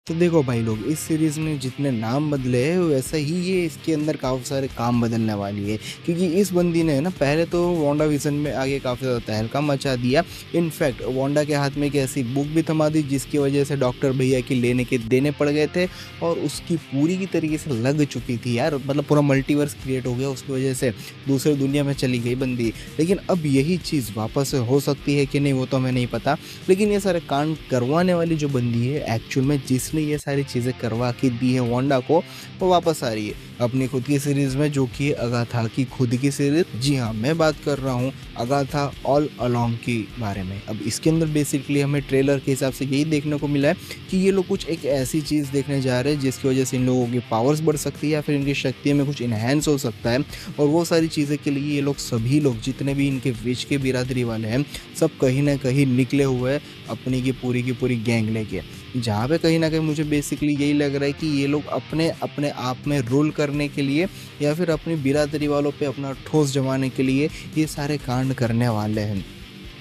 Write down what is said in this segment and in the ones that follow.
तो देखो भाई लोग, इस सीरीज़ ने जितने नाम बदले हैं वैसा ही ये इसके अंदर काफ़ी सारे काम बदलने वाली है। क्योंकि इस बंदी ने ना पहले तो वांडा विज़न में आगे काफ़ी ज़्यादा तहलका मचा दिया। इनफैक्ट वांडा के हाथ में एक ऐसी बुक भी थमा दी जिसकी वजह से डॉक्टर भैया की लेने के देने पड़ गए थे और उसकी पूरी की तरीके से लग चुकी थी यार। मतलब पूरा मल्टीवर्स क्रिएट हो गया उसकी वजह से, दूसरे दुनिया में चली गई बंदी। लेकिन अब यही चीज़ वापस से हो सकती है कि नहीं वो तो हमें नहीं पता। लेकिन ये सारे कांड करवाने वाली जो बंदी है एक्चुअल में जिसने ये सारी चीज़ें करवा के दी है वांडा को, वो वापस आ रही है अपनी खुद की सीरीज़ में, जो कि अगाथा की खुद की सीरीज़। जी हाँ, मैं बात कर रहा हूँ अगाथा ऑल अलोंग के बारे में। अब इसके अंदर बेसिकली हमें ट्रेलर के हिसाब से यही देखने को मिला है कि ये लोग कुछ एक ऐसी चीज़ देखने जा रहे हैं जिसकी वजह से इन लोगों की पावर्स बढ़ सकती है या फिर इनकी शक्तियों में कुछ इन्हेंस हो सकता है। और वो सारी चीज़ें के लिए ये लोग सभी लोग जितने भी इनके विच के बिरादरी वाले हैं, सब कहीं ना कहीं निकले हुए हैं अपनी की पूरी गैंग लेके। जहाँ पे कहीं न कहीं मुझे बेसिकली यही लग रहा है कि ये लोग अपने अपने आप में रूल करने के लिए या फिर अपनी बिरादरी वालों पे अपना ठोस जमाने के लिए ये सारे कांड करने वाले हैं।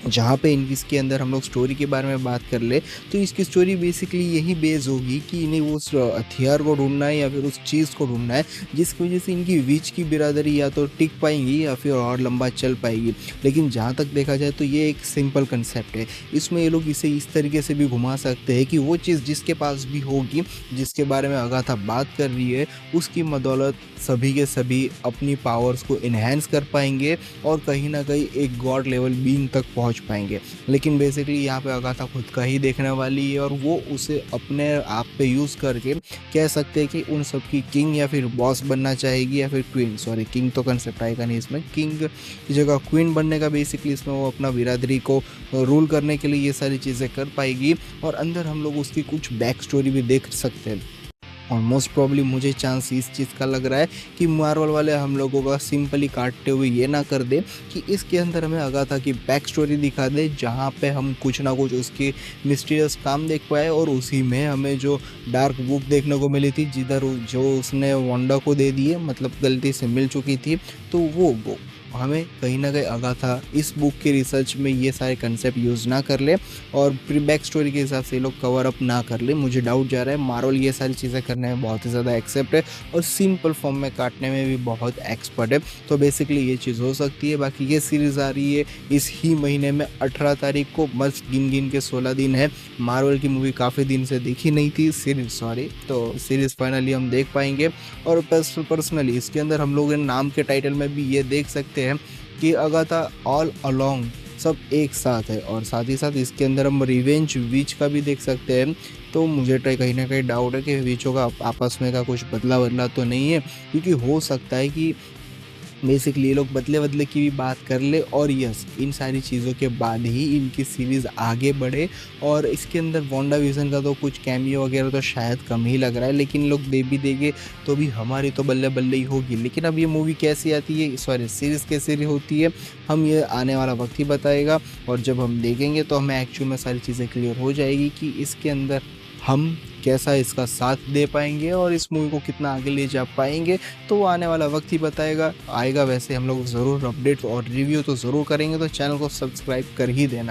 जहाँ पे इसके अंदर हम लोग स्टोरी के बारे में बात कर ले तो इसकी स्टोरी बेसिकली यही बेस होगी कि इन्हें वो उस हथियार को ढूंढना है या फिर उस चीज़ को ढूंढना है जिसकी वजह से इनकी विच की बिरादरी या तो टिक पाएंगी या फिर और लंबा चल पाएगी। लेकिन जहाँ तक देखा जाए तो ये एक सिंपल कंसेप्ट है। इसमें ये लोग इसे इस तरीके से भी घुमा सकते हैं कि वो चीज़ जिसके पास भी होगी, जिसके बारे में अगाथा बात कर रही है, उसकी बदौलत सभी के सभी अपनी पावर्स को इन्हेंस कर पाएंगे और कहीं ना कहीं एक गॉड लेवल बीइंग तक पहुंच पाएंगे। लेकिन बेसिकली यहाँ पे अगाथा खुद का ही देखने वाली है और वो उसे अपने आप पे यूज़ करके कह सकते हैं कि उन सब की किंग या फिर बॉस बनना चाहेगी या फिर क्वीन। सॉरी, किंग तो कंसेप्ट आएगा नहीं इसमें, किंग की जगह क्वीन बनने का बेसिकली इसमें वो अपना बिरादरी को रूल करने के लिए ये सारी चीज़ें कर पाएगी। और अंदर हम लोग उसकी कुछ बैक स्टोरी भी देख सकते हैं। और मोस्ट प्रॉब्ली मुझे चांस इस चीज़ का लग रहा है कि मार्वल वाले हम लोगों का सिंपली काटते हुए ये ना कर दे कि इसके अंदर हमें अगाथा की बैक स्टोरी दिखा दे, जहाँ पे हम कुछ ना कुछ उसके मिस्टीरियस काम देख पाए और उसी में हमें जो डार्क बुक देखने को मिली थी जिधर जो उसने वांडा को दे दिए, मतलब गलती से मिल चुकी थी, तो वो बुक हमें कहीं ना कहीं अगाथा इस बुक के रिसर्च में ये सारे कंसेप्ट यूज़ ना कर ले और प्री बैक स्टोरी के हिसाब से ये लोग कवर अप ना कर ले। मुझे डाउट जा रहा है मार्वल ये सारी चीज़ें करने में बहुत ही ज़्यादा एक्सेप्ट है और सिंपल फॉर्म में काटने में भी बहुत एक्सपर्ट है। तो बेसिकली ये चीज़ हो सकती है। बाकी ये सीरीज़ आ रही है इस ही महीने में 18 तारीख को, बस गिन गिन के 16 दिन है। मार्वल की मूवी काफ़ी दिन से देखी नहीं थी, तो सीरीज़ फाइनली हम देख पाएंगे। और पर्सनली इसके अंदर हम लोग नाम के टाइटल में भी ये देख सकते हैं कि अगाथा ऑल अलोंग सब एक साथ है और साथ ही साथ इसके अंदर हम रिवेंज विच का भी देख सकते हैं। तो मुझे कहीं ना कहीं डाउट है कि विचों का आपस में का कुछ बदला तो नहीं है, क्योंकि हो सकता है कि बेसिकली ये लोग बदले की भी बात कर ले और यस, इन सारी चीज़ों के बाद ही इनकी सीरीज़ आगे बढ़े। और इसके अंदर वांडा विजन का तो कुछ कैमियो वगैरह तो शायद कम ही लग रहा है, लेकिन लोग दे भी देंगे तो भी हमारी तो बल्ले बल्ले ही होगी। लेकिन अब ये मूवी कैसी आती है, सॉरी सीरीज़ कैसी होती है, हम ये आने वाला वक्त ही बताएगा। और जब हम देखेंगे तो हमें एक्चुअल में सारी चीज़ें क्लियर हो जाएगी कि इसके अंदर हम कैसा इसका साथ दे पाएंगे और इस मूवी को कितना आगे ले जा पाएंगे, तो वो आने वाला वक्त ही बताएगा। आएगा वैसे हम लोग ज़रूर अपडेट और रिव्यू तो ज़रूर करेंगे, तो चैनल को सब्सक्राइब कर ही देना।